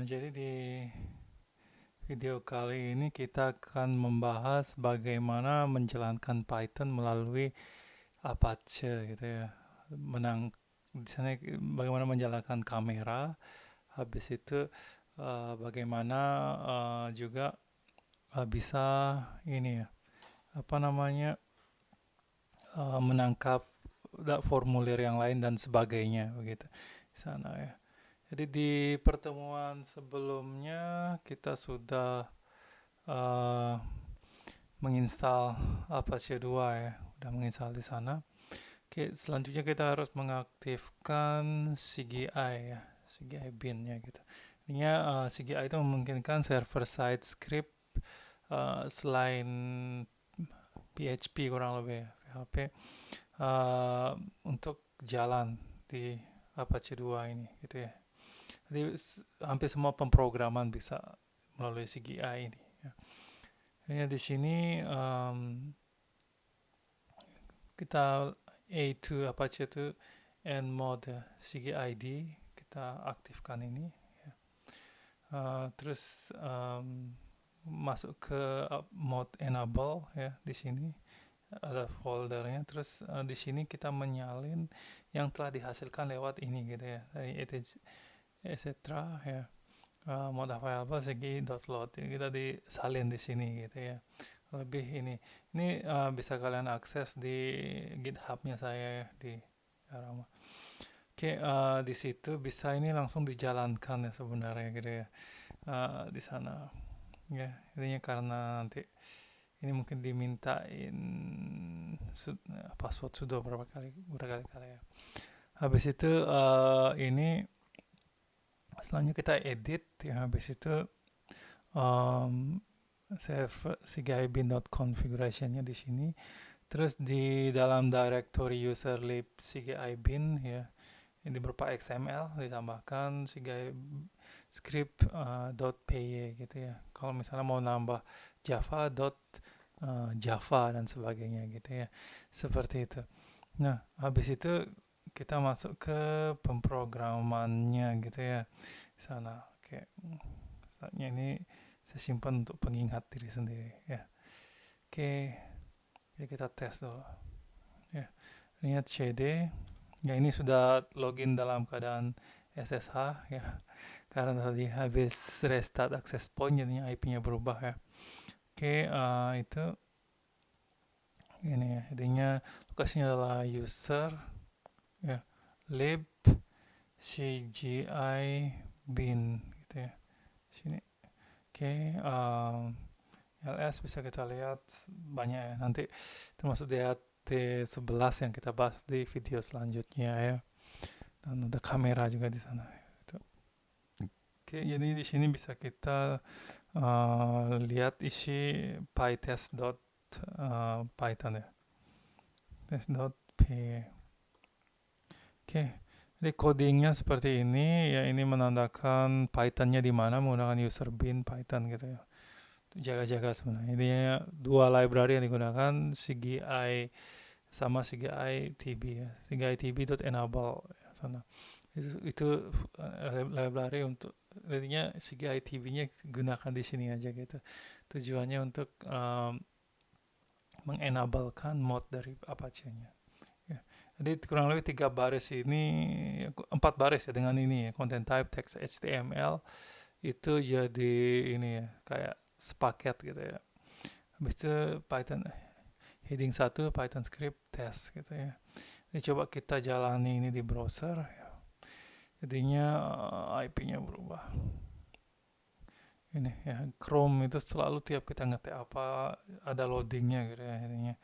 Jadi di video kali ini kita akan membahas bagaimana menjalankan Python melalui Apache gitu ya. Menang di sana bagaimana menjalankan kamera, habis itu bagaimana juga bisa ini ya, apa namanya menangkap formulir yang lain dan sebagainya begitu di sana ya. Jadi di pertemuan sebelumnya kita sudah eh, menginstal Apache 2 ya, udah menginstal di sana. Oke, selanjutnya kita harus mengaktifkan CGI ya, CGI bin-nya gitu. Intinya CGI itu memungkinkan server side script selain PHP kurang lebih ya, PHP untuk jalan di Apache 2 ini gitu ya. Jadi hampir semua pemrograman bisa melalui CGI ini. Ya. Ini di sini kita A2 Apache itu and mode CGID kita aktifkan ini. Ya. Terus masuk ke mode enable ya di sini ada foldernya. Terus di sini kita menyalin yang telah dihasilkan lewat ini gitu ya dari etc ya. Mode available segi.load kita disalin di sini gitu ya, lebih ini bisa kalian akses di GitHub-nya saya ya, di Arama. Oke, di situ bisa ini langsung dijalankan ya sebenarnya gitu ya, di sana ya. Intinya karena nanti ini mungkin dimintain password sudah berkali-kali ya. Habis itu ini selanjutnya kita edit ya. Habis itu um, save cgibin.configuration-nya di sini. Terus di dalam directory user lib cgibin ya, ini berupa XML ditambahkan cgibscript .py gitu ya. Kalau misalnya mau nambah java java dan sebagainya gitu ya. Seperti itu. Nah, habis itu kita masuk ke pemrogramannya gitu ya. Sana kayak saatnya ini saya simpan untuk pengingat diri sendiri ya. Oke, jadi kita tes dulu ya. Lihat cd ya, ini sudah login dalam keadaan SSH ya, karena tadi habis restart access point jadinya IP-nya berubah ya. Oke, itu ini ya, jadinya lokasinya adalah user ya, lib cgi bin gitu ya sini. Oke, LS bisa kita lihat banyak ya, nanti termasuk di HT11 yang kita bahas di video selanjutnya ya, dan ada kamera juga di sana gitu. Oke, jadi di sini bisa kita lihat isi pytest.python ya, test.py. Oke, jadi codingnya seperti ini ya, ini menandakan Pythonnya di mana menggunakan user bin Python gitu ya, jaga-jaga sebenarnya. Intinya dua library yang digunakan CGI sama CGI TB ya, CGI TB.enable ya, sana. Itu library untuk, intinya CGI TB-nya gunakan di sini aja gitu. Tujuannya untuk mengenablekan mode dari Apache-nya. Ya. Jadi kurang lebih 3 baris ini, 4 baris ya dengan ini ya, content type text HTML itu jadi ini ya kayak sepaket gitu ya. Habis itu Python heading 1 Python script test gitu ya. Ini coba kita jalani ini di browser ya. Jadinya IP-nya berubah. Ini ya, Chrome itu selalu tiap kita ngetik apa ada loadingnya gitu ya intinya.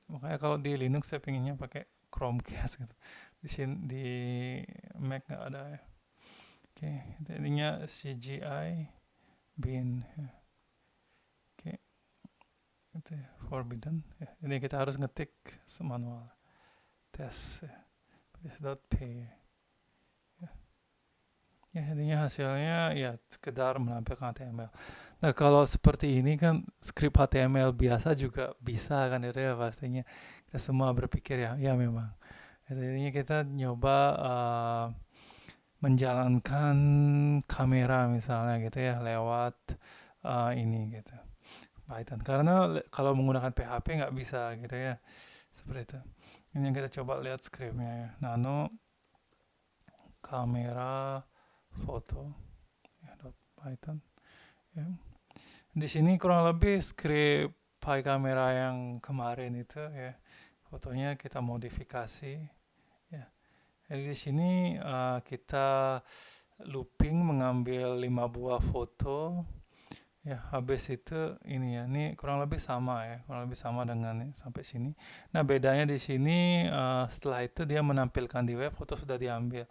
Makanya kalau di Linux saya pinginnya pakai Chromecast gitu. Di sini di Mac nggak ada ya. Oke, intinya CGI bin ya. Oke, itu ya, forbidden ya. Ini kita harus ngetik manual tes ya. Test.p ya. Ya, intinya hasilnya ya sekedar menampilkan HTML. Nah, kalau seperti ini kan script HTML biasa juga bisa kan itu ya pastinya. Kita semua berpikir ya, ya memang. Intinya kita nyoba menjalankan kamera misalnya gitu ya lewat ini gitu Python karena kalau menggunakan PHP nggak bisa gitu ya seperti itu. Ini yang kita coba lihat scriptnya ya. Nano kamera foto ya, .python ya. Di sini kurang lebih script PyCamera yang kemarin itu ya fotonya kita modifikasi ya. Jadi di sini kita looping mengambil 5 buah foto ya habis itu ini ya ini kurang lebih sama ya kurang lebih sama dengan sampai sini. Nah bedanya di sini setelah itu dia menampilkan di web foto sudah diambil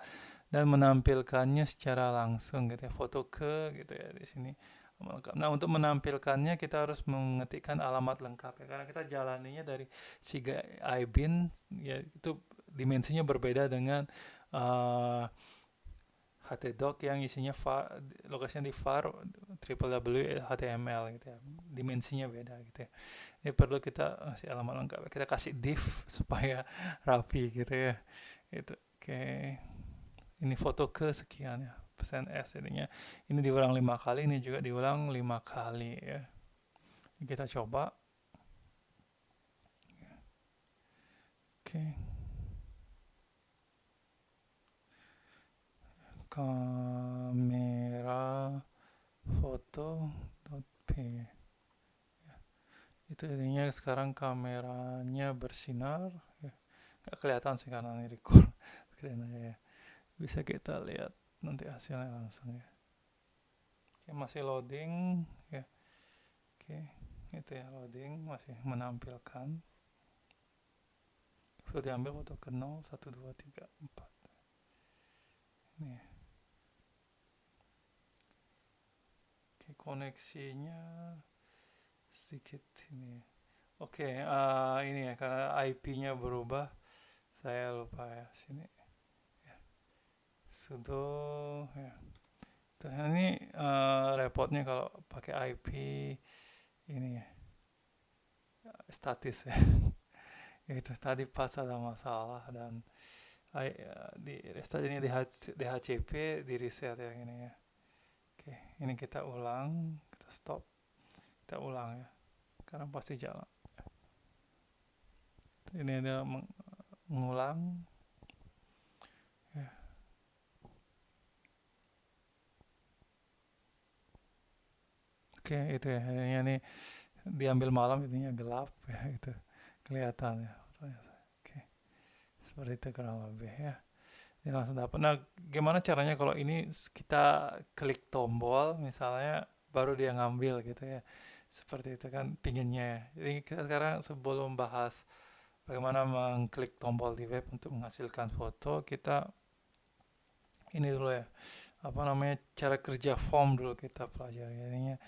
dan menampilkannya secara langsung gitu ya foto ke gitu ya di sini. Nah untuk menampilkannya kita harus mengetikkan alamat lengkap ya karena kita jalaninya dari Siga ibin ya itu dimensinya berbeda dengan uh, htdoc yang isinya lokasinya di var www.html gitu ya dimensinya beda gitu ya ini perlu kita kasih alamat lengkap kita kasih div supaya rapi gitu ya itu oke ini foto ke sekian ya persen s jadinya ini diulang 5 kali ini juga diulang 5 kali ya ini kita coba oke kamera foto.p itu intinya sekarang kameranya bersinar ya. Nggak kelihatan sih karena ini record screen aja ya bisa kita lihat nanti hasilnya langsung ya oke, masih loading ya oke itu ya loading masih menampilkan sudah diambil foto ke 0 1 2 3 4 ini ya. Oke koneksinya sedikit ini oke ini ya karena IP-nya berubah saya lupa ya sini ya. Sudo ya tuh ini repotnya kalau pakai IP ini ya statis ya itu tadi pas ada masalah dan di restart ini DHCP di reset ya ini ya oke ini kita ulang kita stop kita ulang ya sekarang pasti jalan ini ada mengulang ya oke itu ya ini nih diambil malam intinya gelap ya itu kelihatan ya oke seperti itu kurang lebih ya ini langsung dapat. Nah gimana caranya kalau ini kita klik tombol misalnya baru dia ngambil gitu ya seperti itu kan pinginnya ya. Jadi kita sekarang sebelum bahas bagaimana mengklik tombol di web untuk menghasilkan foto kita ini dulu ya apa namanya cara kerja form dulu kita pelajari jadinya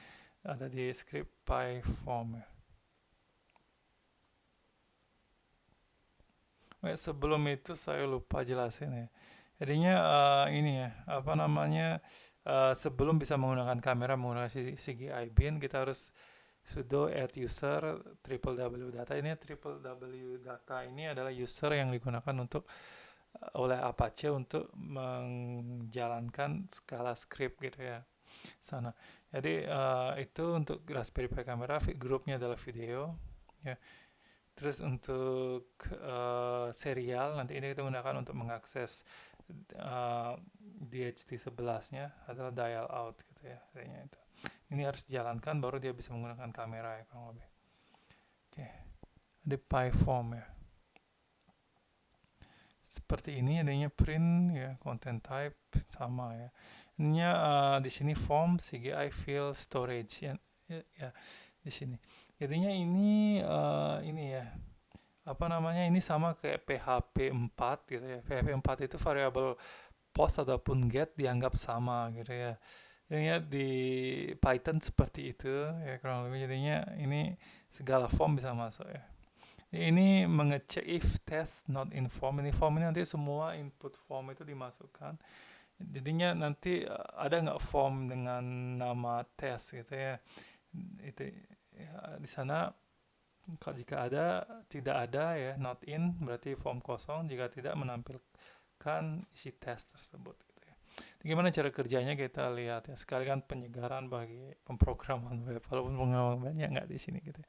ada di script PyForm ya. Sebelum itu saya lupa jelasin ya. Jadinya ini ya, apa namanya sebelum bisa menggunakan kamera menggunakan CGI bin kita harus sudo add user www data ini www data ini adalah user yang digunakan untuk oleh Apache untuk menjalankan skala script gitu ya sana. Jadi itu untuk Raspberry Pi kamera grupnya adalah video ya. Terus untuk serial nanti ini kita gunakan untuk mengakses DHT11-nya adalah dial out gitu ya. Itu. Ini harus dijalankan baru dia bisa menggunakan kamera ya kurang lebih. Oke. Ada PyForm ya. Seperti ini adanya print ya, content type sama ya. Ini di sini form CGI file storage ya, ya di sini. Jadinya ini ya apa namanya ini sama kayak PHP 4 gitu ya. PHP 4 itu variabel post ataupun get dianggap sama gitu ya. Jadinya di Python seperti itu ya kurang lebih jadinya ini segala form bisa masuk ya. Ini mengecek if test not in form. Ini form ini nanti semua input form itu dimasukkan. Jadinya nanti ada nggak form dengan nama test gitu ya. Itu ya, di sana kalau jika ada tidak ada ya not in berarti form kosong jika tidak menampilkan isi tes tersebut gitu ya. Gimana cara kerjanya kita lihat ya. Sekalian penyegaran bagi pemrograman web. Walaupun pengalaman banyak nggak di sini gitu.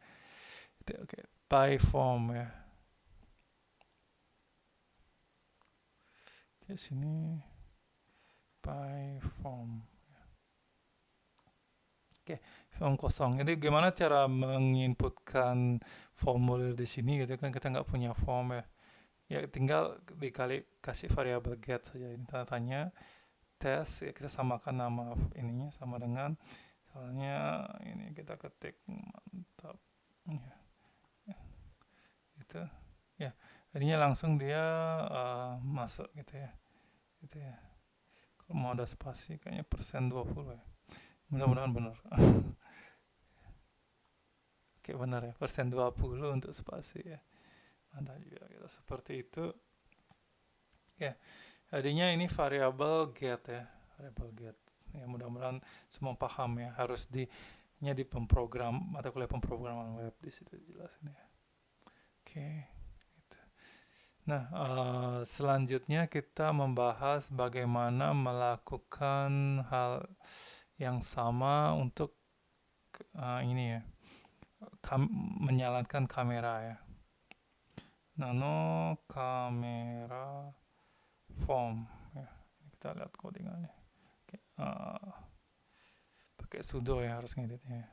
Oke, Pyform ya. Oke, sini Pyform. Oke, form kosong. Jadi gimana cara menginputkan formulir di sini gitu kan, kita nggak punya form ya. Ya tinggal dikali kasih variabel get saja, ini tanda tanya tes ya, kita samakan nama ininya sama dengan soalnya ini kita ketik mantap ya, gitu ya, jadinya langsung dia masuk gitu ya, gitu ya. Kalau mau ada spasi kayaknya persen 20 ya, mudah-mudahan benar. Oke benar ya, persen 20 untuk spasi ya, mantap juga kita seperti itu ya. Jadinya ini variabel get ya, variabel get ya, mudah-mudahan semua paham ya, harus di pemprogram mata kuliah pemrograman web di situ jelasin ya. Oke gitu. Nah selanjutnya kita membahas bagaimana melakukan hal yang sama untuk ini ya, menyalakan kamera ya, nano kamera form ya. Kita lihat codingannya. Oke, pakai sudo ya harus ngeditnya.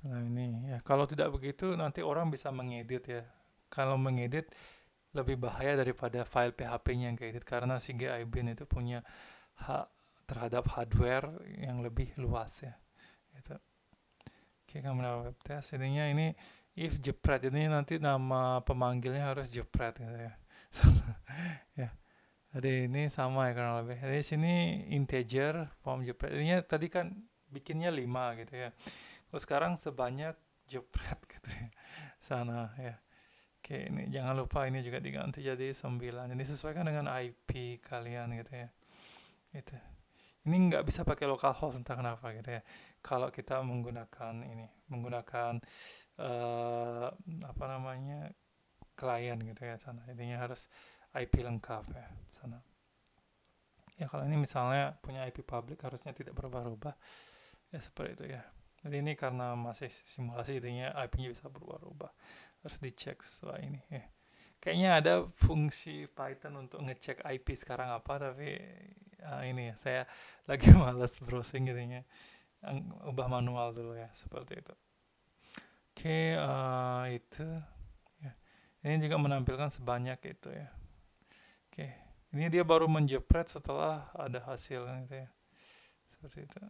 Nah ini ya, kalau tidak begitu nanti orang bisa mengedit ya. Kalau mengedit lebih bahaya daripada file PHP-nya yang keedit, karena si GIBin itu punya hak terhadap hardware yang lebih luas ya. Gitu. Oke, kamera web test. Jadinya ini if jepret, ini nanti nama pemanggilnya harus jepret gitu ya. Ya. Jadi ini sama ya kurang lebih. Jadi sini integer form jepret. Ini tadi kan bikinnya 5 gitu ya. Kalau sekarang sebanyak jepret gitu ya. Sana ya. Oke, ini jangan lupa ini juga diganti jadi 9. Ini sesuaikan dengan IP kalian gitu ya. Gitu. Ini nggak bisa pakai localhost entah kenapa gitu ya. Kalau kita menggunakan ini, menggunakan apa namanya, klien gitu ya sana. Jadinya harus IP lengkap ya sana. Ya kalau ini misalnya punya IP public harusnya tidak berubah-ubah ya, seperti itu ya. Jadi ini karena masih simulasi, intinya IP-nya bisa berubah-ubah, harus dicek sesuai ini ya. Kayaknya ada fungsi Python untuk ngecek IP sekarang apa, tapi ini ya, saya lagi malas browsing jadinya ubah manual dulu ya, seperti itu. Oke, itu ya. Ini juga menampilkan sebanyak itu ya. Oke, ini dia baru menjepret setelah ada hasil gitu ya, seperti itu.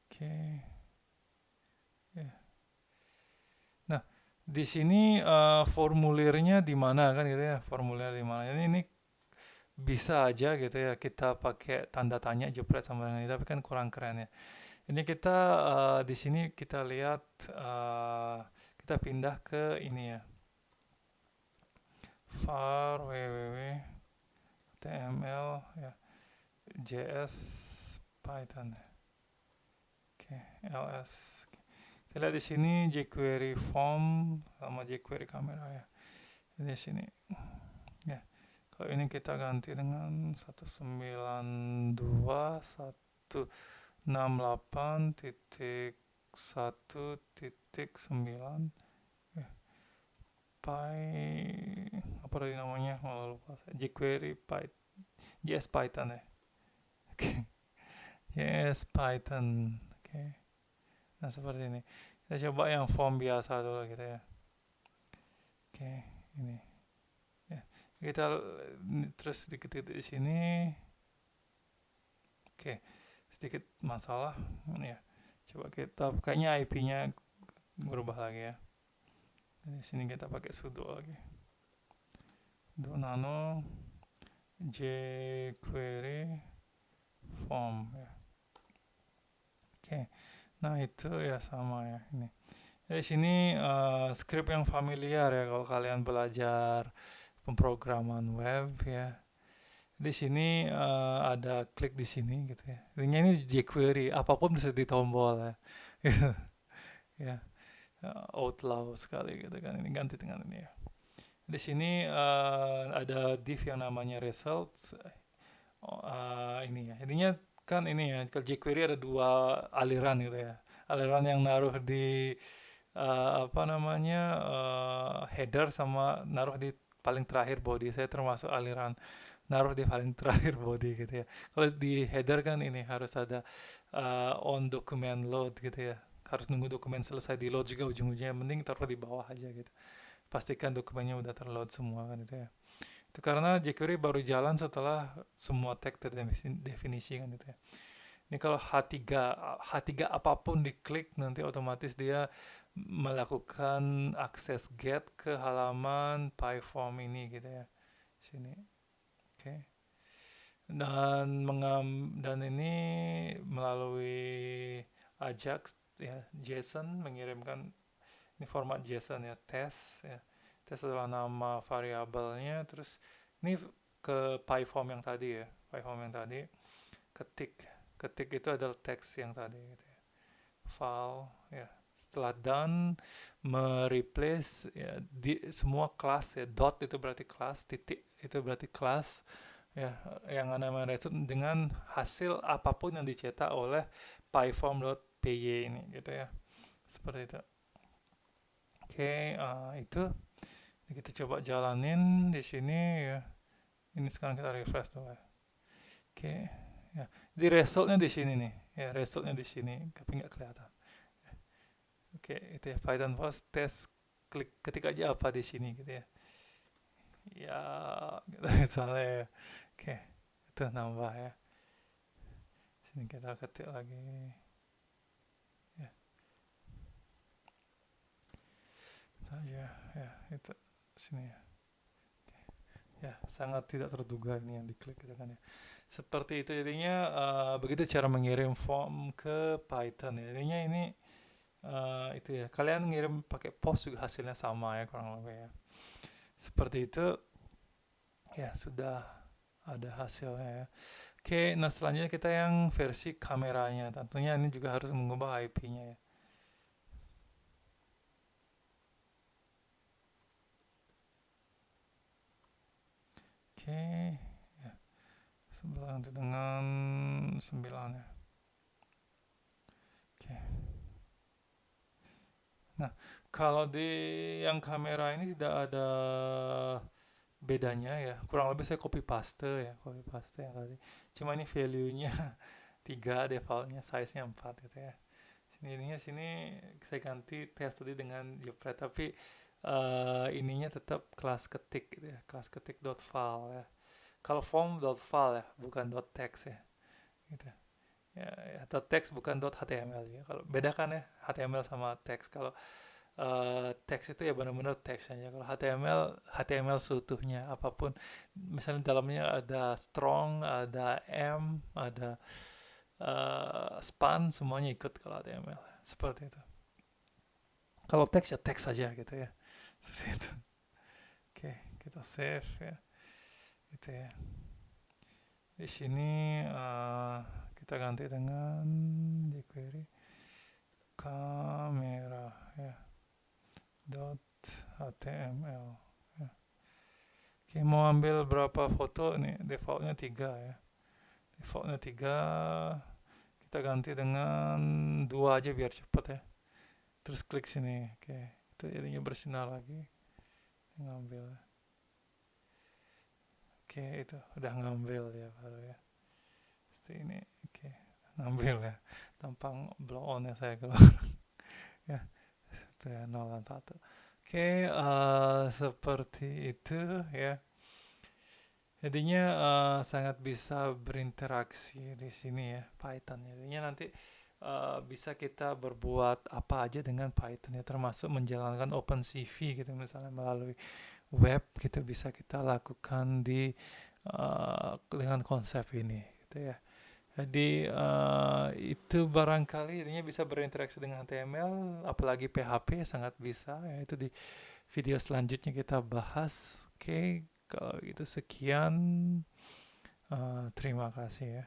Oke. Ya. Nah, di sini formulirnya di mana kan gitu ya, formulir di mana. Ini bisa aja gitu ya kita pakai tanda tanya jepret sama dengan ini, tapi kan kurang keren ya. Ini kita di sini kita lihat kita pindah ke ini ya. var www tml ya, js python. Oke, ls. Kita lihat di sini jQuery form sama jQuery kamera ya. Di sini. Ya. Kalau ini kita ganti dengan 192.168.1.9 ya. Apa tadi namanya? Malah lupa saya. jQuery JS Python ya. Oke. JS Python. Oke. Nah, seperti ini. Kita coba yang form biasa dulu gitu ya. Oke, ini. Ya. Kita terus sedikit di sini. Oke, sedikit masalah ya. Coba kita kayaknya IP-nya berubah lagi ya. Di sini kita pakai sudo lagi. Do nano jQuery form ya. Oke. Nah, itu ya sama ya ini. Di sini script yang familiar ya kalau kalian belajar pemrograman web ya. Di sini ada klik di sini gitu ya. Ini jQuery, apapun bisa ditombol ya. Ya, outlaw sekali gitu kan. Ini ganti dengan ini ya. Di sini ada div yang namanya results. Ini ya, intinya kan ini ya, kalau jQuery ada dua aliran gitu ya. Aliran yang naruh di apa namanya header sama naruh di paling terakhir body. Saya termasuk aliran naruh di paling terakhir body gitu ya. Kalau di header kan ini harus ada on document load gitu ya. Harus nunggu dokumen selesai di load juga ujung-ujungnya. Mending taruh di bawah aja gitu. Pastikan dokumennya udah terload semua kan itu ya. Itu karena jQuery baru jalan setelah semua tag terdefinisikan gitu ya. Ini kalau H3 apapun diklik nanti otomatis dia melakukan akses get ke halaman PyForm ini gitu ya. Sini. Oke. Okay. Dan ini melalui Ajax ya, JSON mengirimkan ini format JSON ya, test ya. Test adalah nama variabelnya, terus ini ke PyForm yang tadi ya, PyForm yang tadi ketik ketik itu adalah teks yang tadi gitu ya. File ya. Setelah done mereplace ya, di semua kelas ya, dot itu berarti kelas, titik itu berarti kelas ya, yang namanya result dengan hasil apapun yang dicetak oleh pyform.py ini gitu ya, seperti itu. Oke, itu kita coba jalanin di sini ya. Ini sekarang kita refresh dulu ya. Oke, ya. Di resultnya di sini nih, ya resultnya di sini, tapi nggak kelihatan. Oke, itu ya Python post test, klik ketik aja apa di sini gitu ya. Ya, gitu misalnya. Ya. Oke, itu nambah ya. Sini kita ketik lagi. Ya, saja ya itu sini ya. Ya, sangat tidak terduga ini yang diklik gitu kan ya. Seperti itu jadinya begitu cara mengirim form ke Python ya. Jadinya ini itu ya. Kalian ngirim pakai post juga hasilnya sama ya kurang lebih ya. Seperti itu ya sudah ada hasilnya ya. Oke, nah selanjutnya kita yang versi kameranya. Tentunya ini juga harus mengubah IP-nya ya. Oke, ya. Sebelah dengan 9 ya. Oke. Nah, kalau di yang kamera ini tidak ada bedanya ya. Kurang lebih saya copy paste ya, copy paste yang tadi. Cuma ini value-nya 3, defaultnya size-nya 4 gitu ya. Sini saya ganti test tadi dengan jepret, tapi ininya tetap kelas ketik gitu ya, kelas ketik dot file ya. Kalau form dot file ya, bukan dot text ya. Gitu. Ya, ya, dot text bukan dot html ya. Kalau bedakan ya HTML sama text. Kalau teks itu ya benar-benar teks aja. Kalau HTML seutuhnya apapun. Misalnya dalamnya ada strong, ada m, ada span, semuanya ikut kalau HTML. Seperti itu. Kalau teks ya teks saja gitu ya. Seperti itu. Oke, kita save ya. Itu ya. Di sini kita ganti dengan jQuery kamera ya. .html ya. Oke, mau ambil berapa foto nih? Defaultnya 3 ya. Defaultnya 3, kita ganti dengan 2 aja biar cepet ya. Terus klik sini. Oke, itu jadinya bersinar lagi. Ngambil. Oke, itu udah ngambil ya baru ya. Seperti ini. Oke, ngambil ya. Tampang blow on ya saya keluar. Ya, itu ya 0 dan 1. Oke, seperti itu ya. Jadinya sangat bisa berinteraksi di sini ya Python. Jadinya nanti bisa kita berbuat apa aja dengan Python ya, termasuk menjalankan OpenCV gitu misalnya melalui web gitu bisa kita lakukan di dengan konsep ini gitu ya. Jadi itu barangkali jadinya bisa berinteraksi dengan HTML, apalagi PHP sangat bisa ya, itu di video selanjutnya kita bahas. Oke, kalau itu sekian. Terima kasih ya.